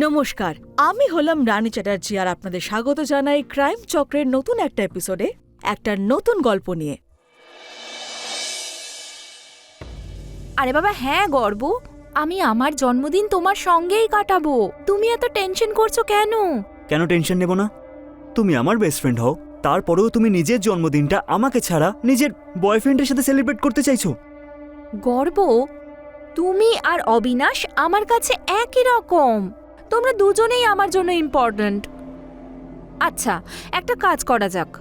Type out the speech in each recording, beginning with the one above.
নমস্কার, আমি হলাম রানী চ্যাটার্জি আর আপনাদের স্বাগত জানাই ক্রাইম চক্রের নতুন একটা এপিসোডে একটা নতুন গল্প নিয়ে। আরে বাবা হ্যাঁ গর্ব, আমি আমার জন্মদিন তোমার সঙ্গেই কাটাবো। তুমি এত টেনশন করছো কেন? কেন টেনশন নেব না? তুমি আমার বেস্ট ফ্রেন্ড হও, তারপরেও তুমি নিজের জন্মদিনটা আমাকে ছাড়া নিজের বয়ফ্রেন্ডের সাথে সেলিব্রেট করতে চাইছো। গর্ব, তুমি আর অবিনাশ আমার কাছে একই রকম। তোমরা দুজনেই আমার জন্য ইম্পর্ট্যান্ট। আচ্ছা, একটা কাজ করা যাক।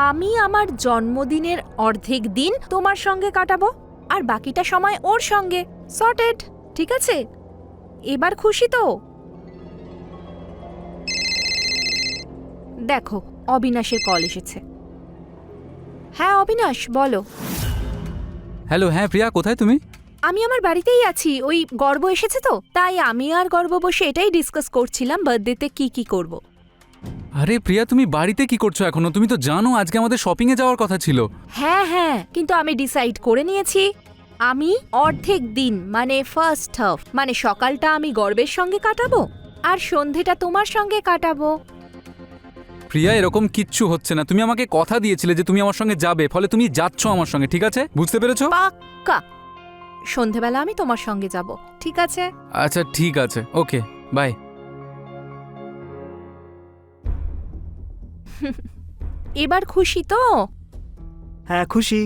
আমি আমার জন্মদিনের অর্ধেক দিন তোমার সঙ্গে কাটাবো আর বাকিটা সময় ওর সঙ্গে। সর্টেড, ঠিক আছে? এবার খুশি তো? দেখো, অবিনাশের কল এসেছে। হ্যাঁ অবিনাশ, বলো। হ্যালো, হ্যাঁ প্রিয়া, কোথায় তুমি? আমি আমার বাড়িতেই আছি। ওই গর্ব এসেছে তো, তাই আমি আর গর্ব বসে এটাই ডিসকাস করছিলাম বার্থডেতে কি করব। আরে প্রিয়া, তুমি বাড়িতে কি করছো এখনো? তুমি তো জানো আজকে আমাদের শপিং এ যাওয়ার কথা ছিল। হ্যাঁ, কিন্তু আমি ডিসাইড করে নিয়েছি, আমি অর্ধেক দিন মানে ফার্স্ট হাফ মানে সকালটা আমি গর্বের সঙ্গে কাটাবো আর সন্ধেটা তোমার সঙ্গে কাটাবো। প্রিয়া, এরকম কিচ্ছু হচ্ছে না। তুমি আমাকে কথা দিয়েছিলে যে তুমি আমার সঙ্গে যাবে, ফলে তুমি যাচ্ছ আমার সঙ্গে, ঠিক আছে? বুঝতে পেরেছো? পাক্কা সন্ধেবেলা আমি তোমার সঙ্গে যাব, ঠিক আছে? আচ্ছা ঠিক আছে, ওকে, বাই। এবার খুশি তো? হ্যাঁ খুশি।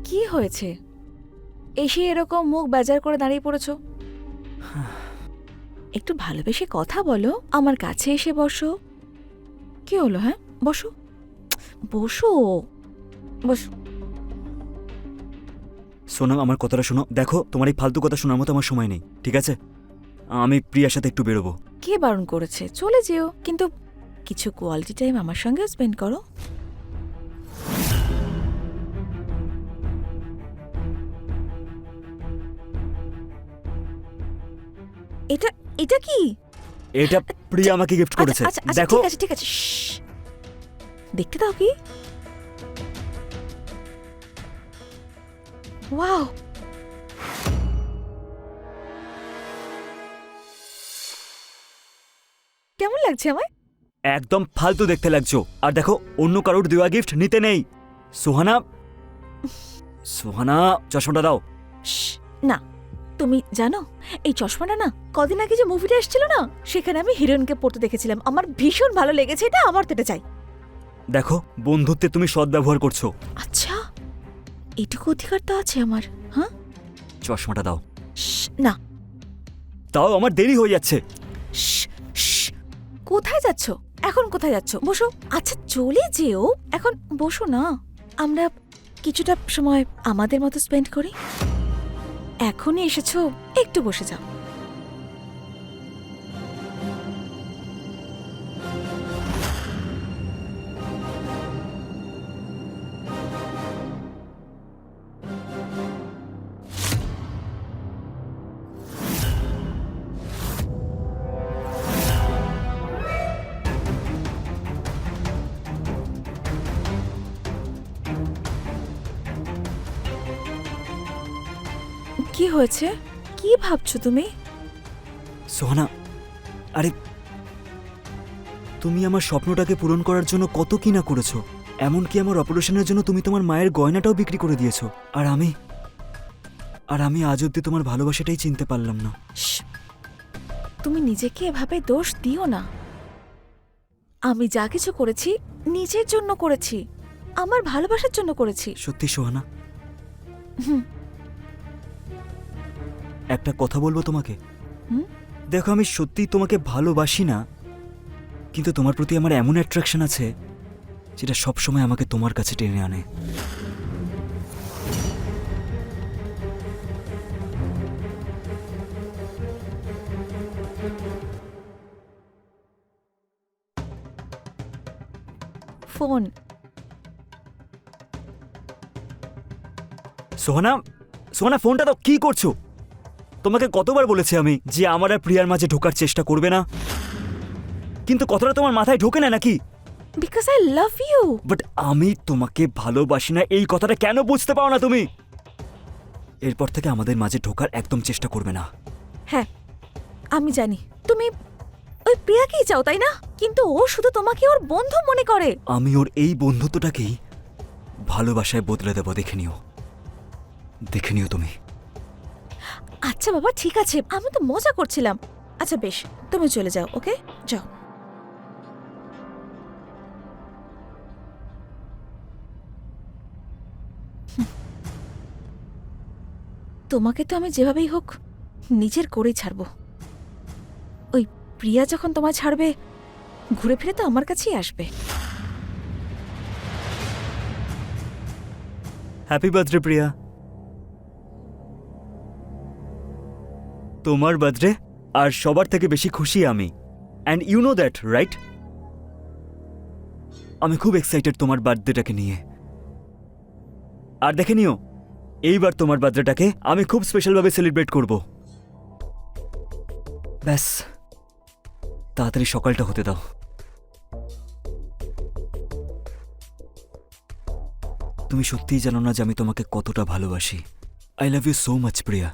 কি হয়েছে? এসে এরকম মুখ বেজার করে দাঁড়িয়ে পড়েছ? একটু ভালোবেসে কথা বলো, আমার কাছে এসে বসো। কি হলো? হ্যাঁ, বসো বসো বসো। শোনো, আমার কথাটা শোনো। দেখো, তোমার এই ফালতু কথা শোনার মতো আমার সময় নেই, ঠিক আছে? আমি প্রিয়ার সাথে একটু বেরোবো। কে বারণ করেছে? চলে যেও, কিন্তু কিছু কোয়ালিটি টাইম আমার সঙ্গেও স্পেন্ড করো। এটা এটা কি? এটা প্রিয়া আমাকে গিফট করেছে। আচ্ছা, আচ্ছা, দেখো, ঠিক আছে শ্শ্। দেখতে দাও কি। ওয়াও, কেমন লাগছে আমায়? একদম ফালতু দেখতে লাগছো। আর দেখো, অন্য কারোর দেওয়া গিফট নিতে নেই। সোহানা, সোহানা, চশমাটা দাও। শ্শ্, না, তুমি জানো এই চশমাটা না কদিন আগে যে মুভিটা এসেছিল না, সেখানে আমি হিরোইনকে পড়তে দেখেছিলাম। আমার ভীষণ ভালো লেগেছে এটা, আমার তো এটা চাই। দেখো, বন্ধুত্বে তুমি সদ্ব্যবহার করছো। আচ্ছা, এটুকু অধিকার তো আছে আমার। হ্যাঁ, চশমাটা দাও। শ্শ্, না। তাও আমার দেরি হয়ে যাচ্ছে। শ্শ্, শ্শ্, কোথায় যাচ্ছ? এখন কোথায় যাচ্ছ? বসো। আচ্ছা চলে যেও, এখন বসো না। আমরা কিছুটা সময় আমাদের মতো স্পেন্ড করি। এখনই এসেছো, একটু বসে যাও। কি হয়েছে? কি ভাবছো তুমি? সোহানা, আরে তুমি আমার স্বপ্নটাকে পূরণ করার জন্য কত কি না করেছো। এমনকি আমার অপারেশনের জন্য তুমি তোমার মায়ের গয়নাটাও বিক্রি করে দিয়েছো। আর আমি আজ অব্দি তোমার ভালোবাসাটাই চিনতে পারলাম না। শ্শ্, তুমি নিজেকে এভাবে দোষ দিও না। আমি যা কিছু করেছি নিজের জন্য করেছি, আমার ভালোবাসার জন্য করেছি। সত্যি সোহানা, হুম। একটা কথা বলবো তোমাকে? হুম? দেখো, আমি সত্যিই তোমাকে ভালোবাসি না, কিন্তু তোমার প্রতি আমার এমন অ্যাট্রাকশন আছে যেটা সবসময় আমাকে তোমার কাছে টেনে আনে। ফোন। সোহানা, সোহানা, ফোনটা দাও। কি করছো? তোমাকে কতবার বলেছি আমি যে আমার আর প্রিয়ার মাঝে ঢোকার চেষ্টা করবে না, কিন্তু কথাটা তোমার মাথায় ঢোকে না নাকি? Because I love you. But আমি তোমাকে ভালোবাসি না এই কথাটা কেন বুঝতে পারো না তুমি? এরপর থেকে আমাদের মাঝে ঢোকার একদম চেষ্টা করবে না। হ্যাঁ আমি জানি তুমি ওই প্রিয়াকেই চাও, তাই না? কিন্তু ও শুধু তোমাকে ওর বন্ধু মনে করে। আমি ওর এই বন্ধুত্বটাকেই ভালোবাসায় বদলে দেবো, দেখে নিও, দেখে নিও তুমি। আচ্ছা বাবা ঠিক আছে, আমি তো মজা করছিলাম। আচ্ছা বেশ, তুমি চলে যাও, ওকে যাও। তোমাকে তো আমি যেভাবেই হোক নিজের করেই ছাড়বো। ওই প্রিয়া যখন তোমায় ছাড়বে ঘুরে ফিরে তো আমার কাছেই আসবে। Happy birthday Priya. তোমার বার্থডে আর সবার থেকে বেশি খুশি আমি, and you know that right? আমি খুব এক্সাইটেড তোমার বার্থডেটাকে নিয়ে। আর দেখে নিও, এইবার তোমার বার্থডেটাকে আমি খুব স্পেশালভাবে সেলিব্রেট করব। ব্যাস তাড়াতাড়ি সকালটা হতে দাও। তুমি সত্যিই জানো না যে আমি তোমাকে কতটা ভালোবাসি। I love you so much Priya,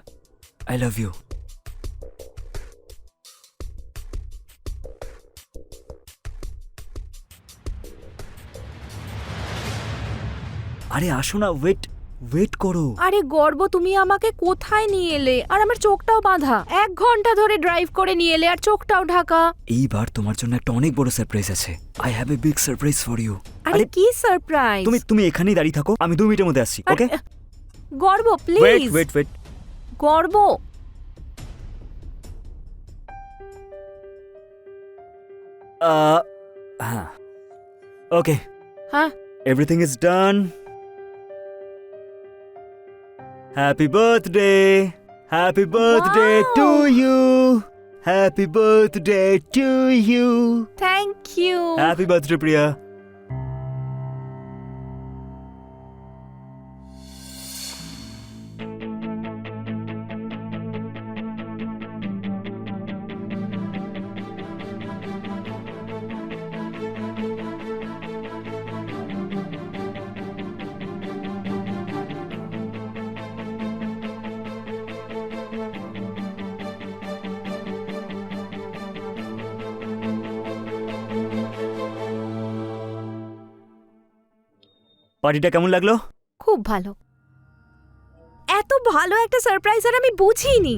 I love you. আরে আসো না, ওয়েট ওয়েট করো। আরে গর্ব, তুমি আমাকে কোথায় নিয়ে এলে? আর আমার চোখটাও বাঁধা। 1 ঘন্টা ধরে ড্রাইভ করে নিয়ে এলে আর চোখটাও ঢাকা। এইবার তোমার জন্য একটা অনেক বড় সারপ্রাইজ আছে। I have a big surprise for you. আরে কি সারপ্রাইজ? তুমি তুমি এখানেই দাঁড়িয়ে থাকো, আমি 2 মিনিটের মধ্যে আসছি, ওকে? গর্ব ওয়েট প্লিজ। Wait wait. গর্ব, হ্যাঁ ওকে, হ্যাঁ everything is done. Happy birthday, happy birthday to you, happy birthday to you, thank you. Happy birthday Priya. পার্টিটা কেমন লাগলো? খুব ভালো। এত ভালো একটা সারপ্রাইজ আর আমি বুঝিনি।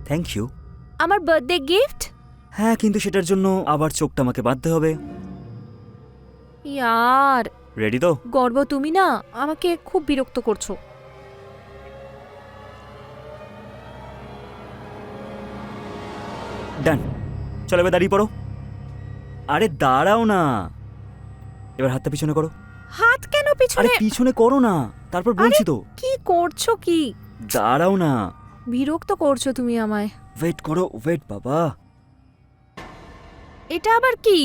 Thank you. আমার বার্থডে গিফট? হ্যাঁ, কিন্তু সেটার জন্য আবার চোখটা আমাকে বাঁধতে হবে। ইয়ার রেডি তো? গর্ব, তুমি না আমাকে খুব বিরক্ত করছো। ডান, চলো এবার দাঁড়িয়ে পড়ো। আরে দাঁড়াও না, এবার হাতটা পিছনে করো। হাত কেন আরে পিছনে? পিছনে করো না, তারপর বলছি তো। কি করছো কি? দাঁড়াও না, বিরক্ত করছো তুমি আমায়। ওয়েট করো, ওয়েট বাবা। এটা আবার কি?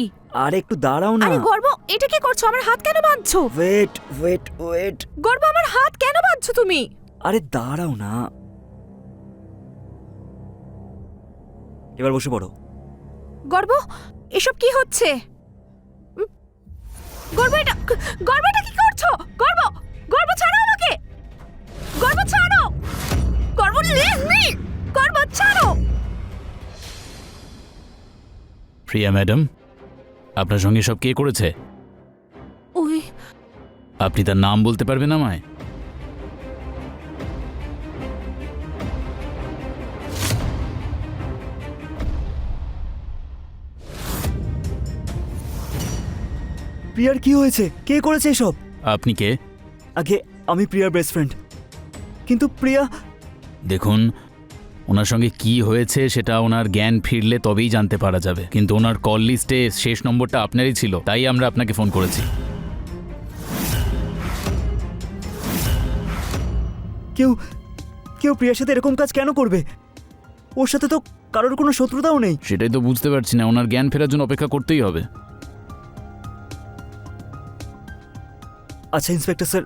আরে একটু দাঁড়াও না। আরে গর্ব, এটা কি করছো? আমার হাত কেন বাঁধছো? Wait wait wait. গর্ব, আমার হাত কেন বাঁধছো তুমি? আরে দাঁড়াও না, এবার বসে পড়ো। গর্ব, এসব কি হচ্ছে? গর্ব, এটা কি করছো? গর্ব, গর্ব ছাড়ো আমাকে। গর্ব ছাড়ো। গর্ব লিভ মি। গর্ব ছাড়ো। প্রিয়া ম্যাডাম, আপনার সঙ্গে সব কে করেছে? ওই আপনি তার নাম বলতে পারবেন আমায়? প্রিয়ার কি হয়েছে? কে করেছে এসব? আপনি কে? আগে আমি প্রিয়ার বেস্ট ফ্রেন্ড, কিন্তু প্রিয়া। দেখুন, ওনার সঙ্গে কি হয়েছে সেটা ওনার জ্ঞান ফিরলে তবেই জানতে পারা যাবে, কিন্তু ওনার কল লিস্টে শেষ নম্বরটা আপনারই ছিল, তাই আমরা আপনাকে ফোন করেছি। কেউ কেউ প্রিয়ার সাথে এরকম কাজ কেন করবে? ওর সাথে তো কারোর কোনো শত্রুতাও নেই। সেটাই তো বুঝতে পারছি না, ওনার জ্ঞান ফেরার জন্য অপেক্ষা করতেই হবে। আচ্ছা ইন্সপেক্টর স্যার,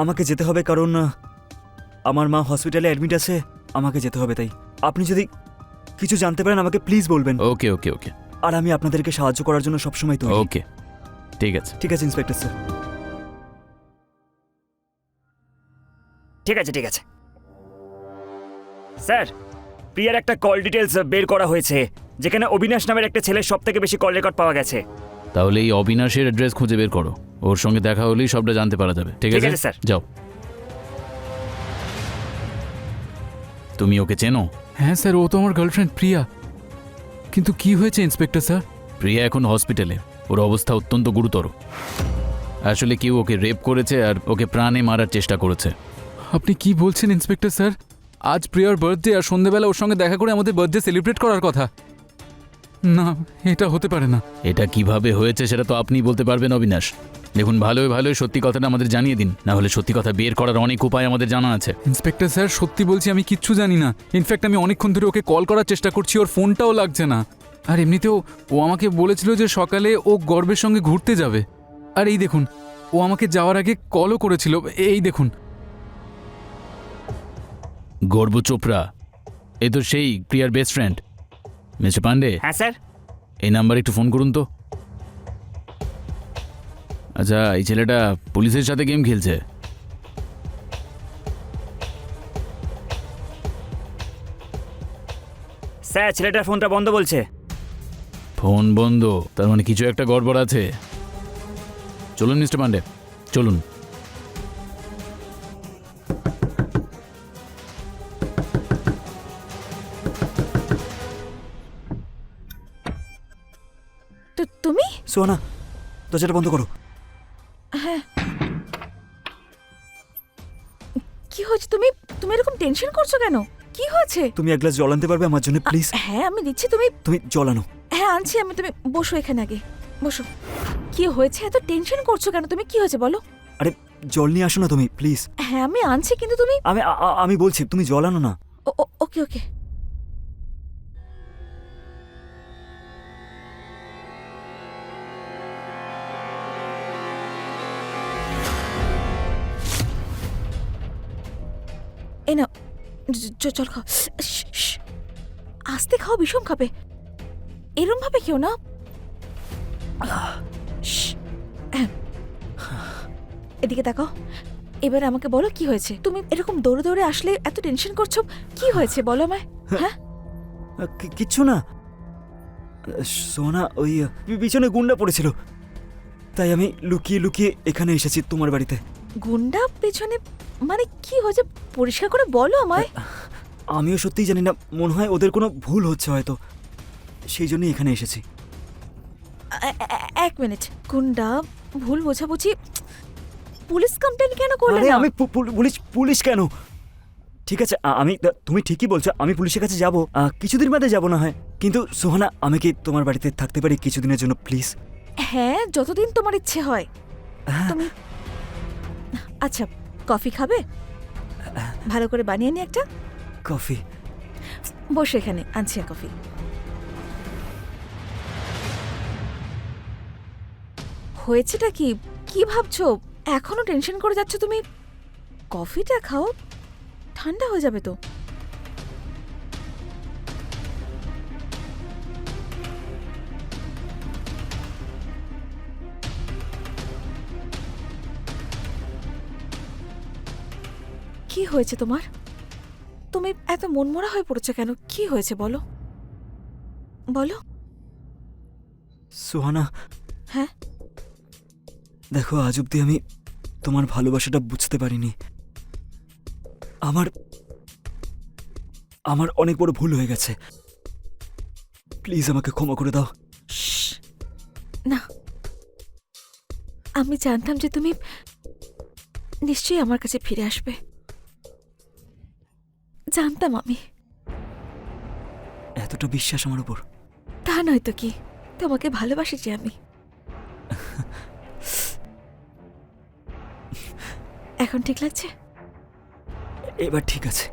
আমাকে যেতে হবে কারণ আমার মা হসপিটালে অ্যাডমিট আছে, আমাকে যেতে হবে, তাই আপনি যদি কিছু জানতে পারেন আমাকে প্লিজ বলবেন। ওকে ওকে ওকে আর আমি আপনাদেরকে সাহায্য করার জন্য সবসময় তৈরি। ওকে ঠিক আছে। ঠিক আছে ইন্সপেক্টর স্যার। ঠিক আছে ঠিক আছে স্যার, প্রিয়ার একটা কল ডিটেলস বের করা হয়েছে, যেখানে অবিনাশ নামের একটা ছেলের সব থেকে বেশি কল রেকর্ড পাওয়া গেছে। তাহলে এই অবিনাশের অ্যাড্রেস খুঁজে বের করো, ওর সঙ্গে দেখা হলেই সবটা জানতে পারা যাবে। ঠিক ঠিক আছে আছে, স্যার। যাও। তুমি ওকে চেনো? হ্যাঁ স্যার, ও তো আমার গার্লফ্রেন্ড প্রিয়া। কিন্তু কি হয়েছে ইন্সপেক্টর স্যার? প্রিয়া এখন হসপিটালে, ওর অবস্থা অত্যন্ত গুরুতর। আসলে কেউ ওকে রেপ করেছে আর ওকে প্রাণে মারার চেষ্টা করেছে। আপনি কি বলছেন ইন্সপেক্টর স্যার? আজ প্রিয়ার বার্থডে, আর সন্ধ্যেবেলা ওর সঙ্গে দেখা করে আমাদের বার্থডে সেলিব্রেট করার কথা। না, এটা হতে পারে না। এটা কিভাবে হয়েছে সেটা তো আপনিই বলতে পারবেন অবিনাশ। দেখুন, ভালোই ভালোই সত্যি কথাটা আমাদের জানিয়ে দিন, না হলে সত্যি কথা বের করার অনেক উপায় আমাদের জানা আছে। ইন্সপেক্টর স্যার, সত্যি বলছি আমি কিচ্ছু জানি না। ইনফ্যাক্ট আমি অনেকক্ষণ ধরে ওকে কল করার চেষ্টা করছি, ওর ফোনটাও লাগছে না। আর এমনিতেও ও আমাকে বলেছিল যে সকালে ও গর্বের সঙ্গে ঘুরতে যাবে। আর এই দেখুন, ও আমাকে যাওয়ার আগে কলও করেছিল। এই দেখুন। গর্ব চোপড়া, এ তো সেই প্রিয়ার বেস্ট ফ্রেন্ড। মিস্টার পান্ডে, হ্যাঁ স্যার। এই নাম্বারে একটু ফোন করুন তো। আচ্ছা, এই ছেলেটা পুলিশের সাথে গেম খেলছে। স্যার, ছেলেটার ফোনটা বন্ধ বলছে। ফোন বন্ধ, তার মানে কিছু একটা গড়বড় আছে। চলুন মিস্টার পান্ডে, চলুন। তো তুমি? সোহানা, দরজাটা বন্ধ করো। হ্যাঁ, কি হয়েছে? তুমি তুমি এরকম টেনশন করছো কেন? কি হয়েছে? তুমি এক গ্লাস জল আনতে পারবে আমার জন্য প্লিজ? হ্যাঁ আমি দিচ্ছি, তুমি তুমি জল আনো। হ্যাঁ আনছি আমি। তুমি বসো এখানে, আগে বসো। কি হয়েছে? এত টেনশন করছো কেন তুমি? কি হয়েছে বলো? আরে জল নিয়ে আসো না তুমি প্লিজ। হ্যাঁ আমি আনছি, কিন্তু তুমি আমি বলছি তুমি জল আনো না। ওকে ওকে। এই নাও, জল খাও। আস্তে খাও, বিষম খাবে। এরম ভাবে কেউ না। এদিকে তাকাও। এবার আমাকে বলো কি হয়েছে? তুমি এরকম দৌড়ে দৌড়ে আসলে এত টেনশন করছো, কি হয়েছে বলো আমায়। হ্যাঁ কিচ্ছু না সোনা, ওই পিছনে গুন্ডা পড়েছিল, তাই আমি লুকিয়ে লুকিয়ে এখানে এসেছি তোমার বাড়িতে। গুন্ডা পেছনে? মানে কি হয়েছে পরিষ্কার করে বলো আমায়। আমিও সত্যিই জানি না, মনে হয় ওদের কোনো ভুল হচ্ছে হয়তো, সেই জন্যই এখানে এসেছি। এক মিনিট, গুন্ডা, ভুল বোঝাবুঝি, পুলিশ কমপ্লেন কেন করলে আরে না? আমি পুলিশ কেন? ঠিক আছে, আমি তুমি ঠিকই বলছো, আমি পুলিশের কাছে যাব, কিছুদিন বাদে যাব না হয়। কিন্তু সোহানা, আমি কি তোমার বাড়িতে থাকতে পারি কিছুদিনের জন্য প্লিজ? হ্যাঁ, যতদিন তোমার ইচ্ছে হয় তুমি। আচ্ছা, কফি খাবে? ভালো করে বানিয়ে নি একটা। কফি? বসে এখানে, আনছি কফি। হয়েছেটা কি? কি ভাবছো? এখনো টেনশন করে যাচ্ছ তুমি? কফিটা খাও, ঠান্ডা হয়ে যাবে তো। কি হয়েছে তোমার? তুমি এত মনমরা হয়ে পড়েছো কেন? কি হয়েছে বলো বলো। সোহানা, হ্যাঁ দেখো, আজ অব্দি আমি তোমার ভালোবাসাটা বুঝতে পারিনি। আমার অনেক বড় ভুল হয়ে গেছে, প্লিজ আমাকে ক্ষমা করে দাও। না, আমি জানতাম যে তুমি নিশ্চয়ই আমার কাছে ফিরে আসবে। জানতাম আমি। এতটা বিশ্বাস আমার উপর? তা নয় তো কি, তোমাকে ভালোবাসি যে আমি। এখন ঠিক লাগছে? এবার ঠিক আছে।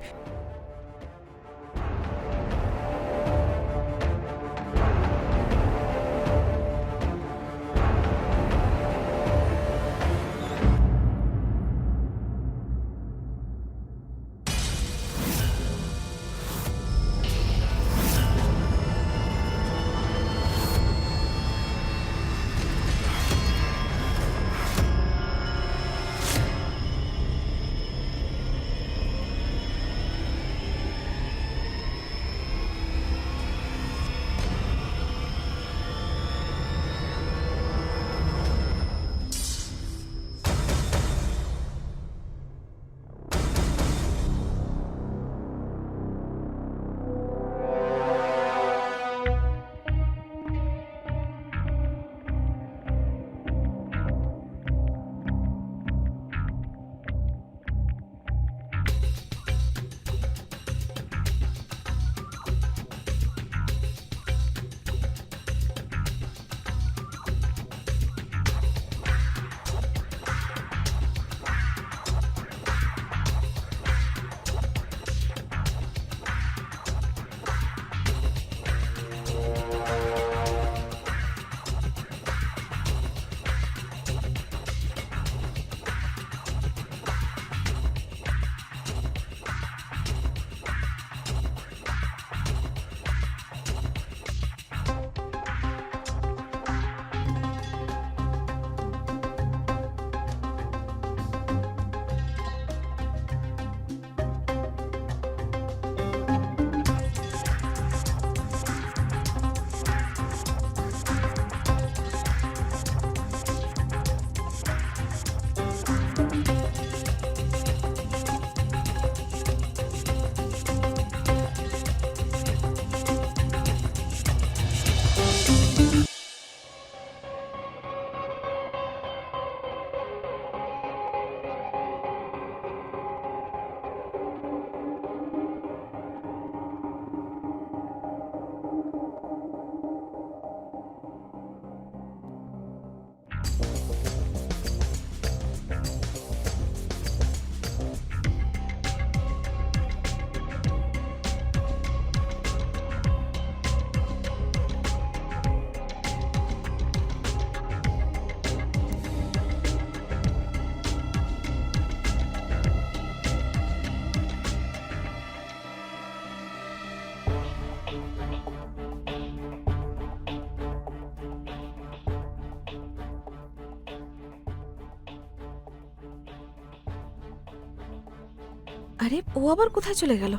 আরে ও আবার কোথায় চলে গেল?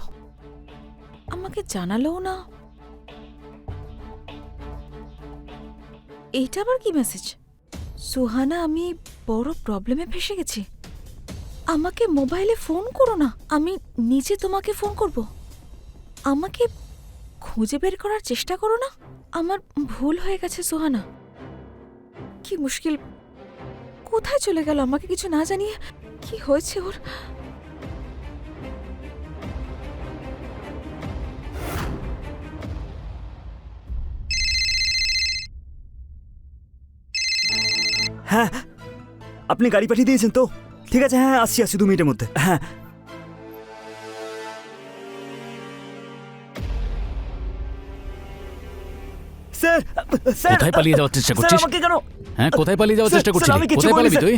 আমাকে জানালোও না। এইটা আবার কি মেসেজ? সুহানা, আমি বড় প্রবলেমে ফেসে গেছি। আমাকে মোবাইলে ফোন করো না, আমি নিজে তোমাকে ফোন করব। আমাকে খুঁজে বের করার চেষ্টা করো না। আমার ভুল হয়ে গেছে সুহানা। কি মুশকিল, কোথায় চলে গেল আমাকে কিছু না জানিয়ে? কি হয়েছে ওর? হ্যাঁ, আপনি গাড়ি পাঠিয়ে দিয়েছেন তো? ঠিক আছে, হ্যাঁ আসছি 2 মিনিটের মধ্যে। হ্যাঁ স্যার, স্যার, কোথায় পালিয়ে যাওয়ার চেষ্টা স্যার, করছিস? আমাকে কেন? হ্যাঁ, কোথায় পালিয়ে যাওয়ার স্যার, চেষ্টা স্যার, করছিস? আমি কিছু কোথায় বলিনি, পালাবি স্যার। তুই?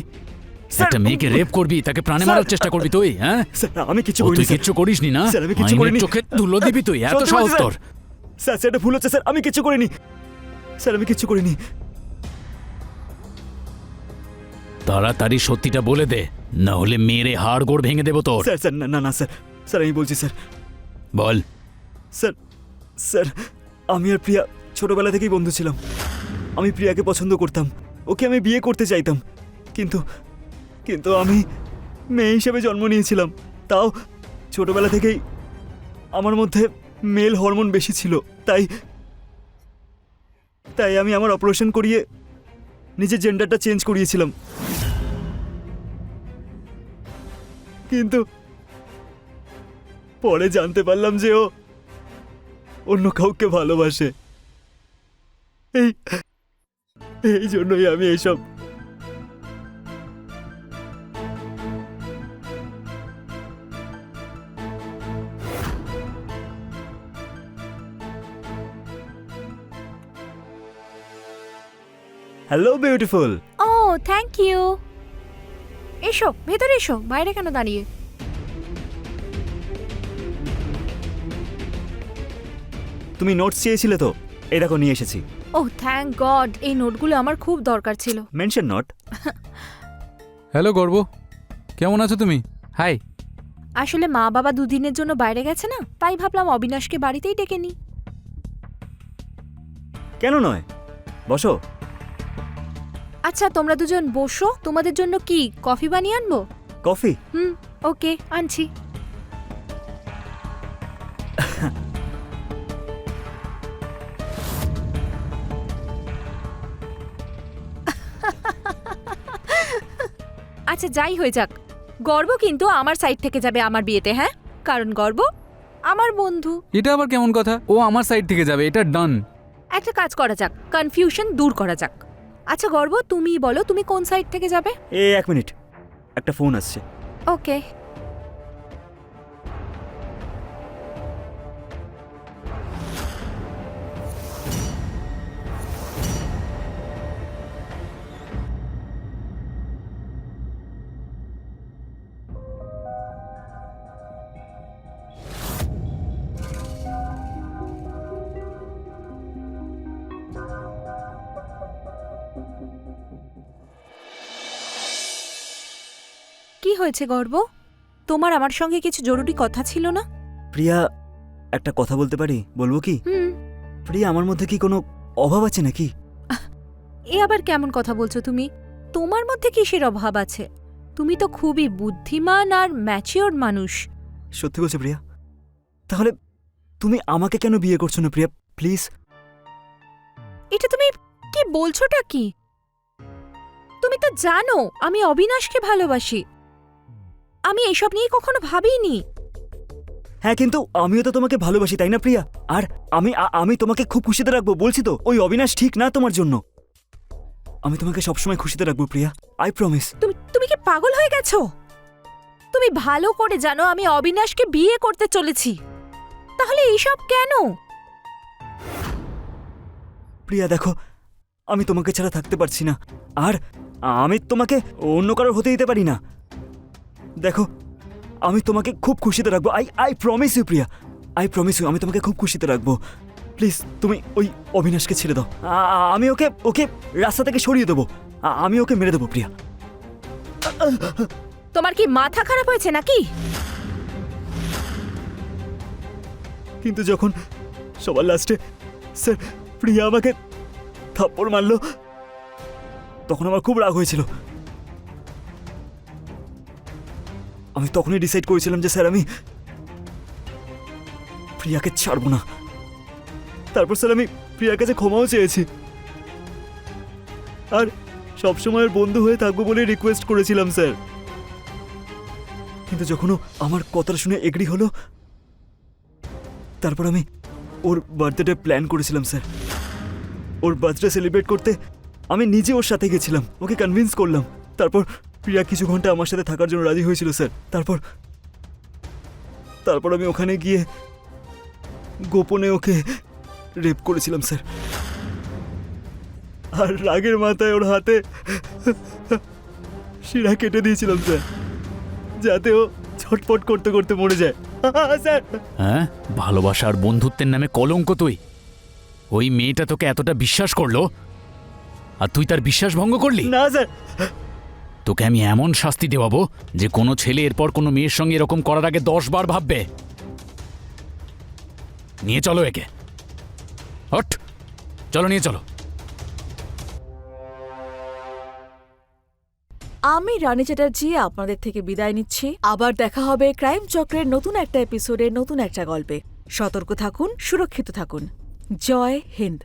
স্যার, একটা মেয়েকে রেপ করবি, তাকে প্রাণে স্যার, মারার চেষ্টা করবি তুই? হ্যাঁ, স্যার, আমি কিছু ও করিনি তুই স্যার। কিচ্ছু করিসনি না? স্যার, আমি কিচ্ছু আইনের করিনি। চোখে ধুলো দিবি তুই? এত সত্যি সাহস বলছি, তোর? স্যার, সেটা ভুল হচ্ছে স্যার, আমি কিছু করিনি স্যার, আমি কিছু করিনি। তাড়াতাড়ি সত্যিটা বলে দে, না হলে মেরে হাড় গোড় ভেঙে দেবো তোর। স্যার, স্যার, না না না স্যার, স্যার আমি বলছি স্যার। বল। স্যার, স্যার, আমি আর প্রিয়া ছোটবেলা থেকেই বন্ধু ছিলাম। আমি প্রিয়াকে পছন্দ করতাম, ওকে আমি বিয়ে করতে চাইতাম, কিন্তু কিন্তু আমি মেয়ে হিসেবে জন্ম নিয়েছিলাম। তাও ছোটবেলা থেকেই আমার মধ্যে মেল হরমোন বেশি ছিল, তাই তাই আমি আমার অপারেশন করিয়ে নিজের জেন্ডারটা চেঞ্জ করিয়েছিলাম। কিন্তু পরে জানতে পারলাম যে ও অন্য কাউকে ভালোবাসে। এই এই জন্যই আমি এইসব। Hello beautiful. Oh thank you. এসো ভেতরে এসো, বাইরে কেন দাঁড়িয়ে? তুমি নোটস চেয়েছিলে তো, এই দেখো নিয়ে এসেছি। ও থ্যাংক গড, এই নোটগুলো আমার খুব দরকার ছিল। Mention not. হ্যালো গর্ব, কেমন আছো তুমি? হাই। আসলে মা বাবা দুদিনের জন্য বাইরে গেছে না, তাই ভাবলাম অবিনাশকে বাড়িতেই ডেকে নি। কেন নয়, বসো। আচ্ছা তোমরা দুজন বসো, তোমাদের জন্য কি কফি বানিয়ে আনবো? কফি? ওকে আনছি। আচ্ছা যাই হয়ে যাক, গর্ব কিন্তু আমার সাইড থেকে যাবে আমার বিয়েতে, হ্যাঁ? কারণ গর্ব আমার বন্ধু। এটা আবার কেমন কথা? ও আমার সাইড থেকে যাবে, এটা ডান। একটা কাজ করা যাক, কনফিউশন দূর করা যাক। আচ্ছা গর্ব, তুমি বলো তুমি কোন সাইড থেকে যাবে? এক মিনিট, একটা ফোন আসছে। ওকে। কি হয়েছে গর্ব? তোমার আমার সঙ্গে কিছু জরুরি কথা ছিল না? প্রিয়া, একটা কথা বলতে পারি? বলবো কি? প্রিয়া, আমার মধ্যে কি কোনো অভাব আছে নাকি? এ আবার কেমন কথা বলছো তুমি? তোমার মধ্যে কিসের অভাব আছে? তুমি তো খুবই বুদ্ধিমান আর ম্যাচিওর মানুষ। সত্যি বলছো প্রিয়া? তাহলে তুমি আমাকে কেন বিয়ে করছো না প্রিয়া, প্লিজ? এটা তুমি কি বলছোটা কি? তুমি তো জানো আমি অবিনাশকে ভালোবাসি। আমি এসব নিয়ে কখনো ভাবিনি। হ্যাঁ, কিন্তু আমিও তো তোমাকে ভালোবাসি, তাই না প্রিয়া? আর আমি তোমাকে খুব খুশিতে রাখবো, বলছি তো। ওই অবিনাশ ঠিক না তোমার জন্য। আমি তোমাকে সবসময় খুশিতে রাখবো প্রিয়া, আই প্রমিস। তুমি কি পাগল হয়ে গেছো? তুমি ভালো করে জানো আমি অবিনাশকে বিয়ে করতে চলেছি, তাহলে এইসব কেন? প্রিয়া দেখো, আমি তোমাকে ছাড়া থাকতে পারছি না, আর আমি তোমাকে অন্য কারোর হতে দিতে পারি না। দেখো, আমি তোমাকে খুব খুশিতে রাখবো, I promise you Priya, I promise you. আমি তোমাকে খুব খুশিতে রাখবো। প্লিজ তুমি ওই অবিনাশকে ছেড়ে দাও। আমি ওকে রাস্তা থেকে সরিয়ে দেবো। আমি ওকে মেরে দেবো প্রিয়া। তোমার কি মাথা খারাপ হয়েছে নাকি? কিন্তু যখন সবার লাস্টে স্যার প্রিয়া আমাকে থাপ্পড় মারলো, তখন আমার খুব রাগ হয়েছিল। আমি তখনই ডিসাইড করেছিলাম যে স্যার আমি প্রিয়াকে ছাড়বো না। তারপর স্যার আমি প্রিয়ার কাছে ক্ষমাও চেয়েছি, আর সবসময়ের বন্ধু হয়ে থাকবো বলে রিকোয়েস্ট করেছিলাম স্যার। কিন্তু যখন ও আমার কথাটা শুনে এগ্রি হলো, তারপর আমি ওর বার্থডে প্ল্যান করেছিলাম স্যার। ওর বার্থডে সেলিব্রেট করতে আমি নিজে ওর সাথে গেছিলাম, ওকে কনভিন্স করলাম। তারপর প্রিয়া কিছু ঘন্টা আমার সাথে থাকার জন্য রাজি হয়েছিল স্যার। তারপর আমি ওখানে গিয়ে গোপনে ওকে রেপ করেছিলাম স্যার। আর রাগের মাথায় ওর হাতে শিরা কেটে দিয়েছিলাম স্যার, যাতে ও ছটফট করতে করতে মরে যায়। স্যার হ্যাঁ, ভালোবাসার বন্ধুত্বের নামে কলঙ্ক তুই। ওই মেয়েটা তোকে এতটা বিশ্বাস করলো, আর তুই তার বিশ্বাস ভঙ্গ করলি। না স্যার, তোকে আমি এমন শাস্তি দেওয়াবো যে কোনো ছেলে এরপর কোনো মেয়ের সঙ্গে এরকম করার আগে 10 বার ভাববে। নিয়ে চলো একে, হট, চলো নিয়ে চলো। আমি রানী চ্যাটার্জি আপনাদের থেকে বিদায় নিচ্ছি। আবার দেখা হবে ক্রাইম চক্রের নতুন একটা এপিসোডে, নতুন একটা গল্পে। সতর্ক থাকুন, সুরক্ষিত থাকুন। জয় হিন্দ।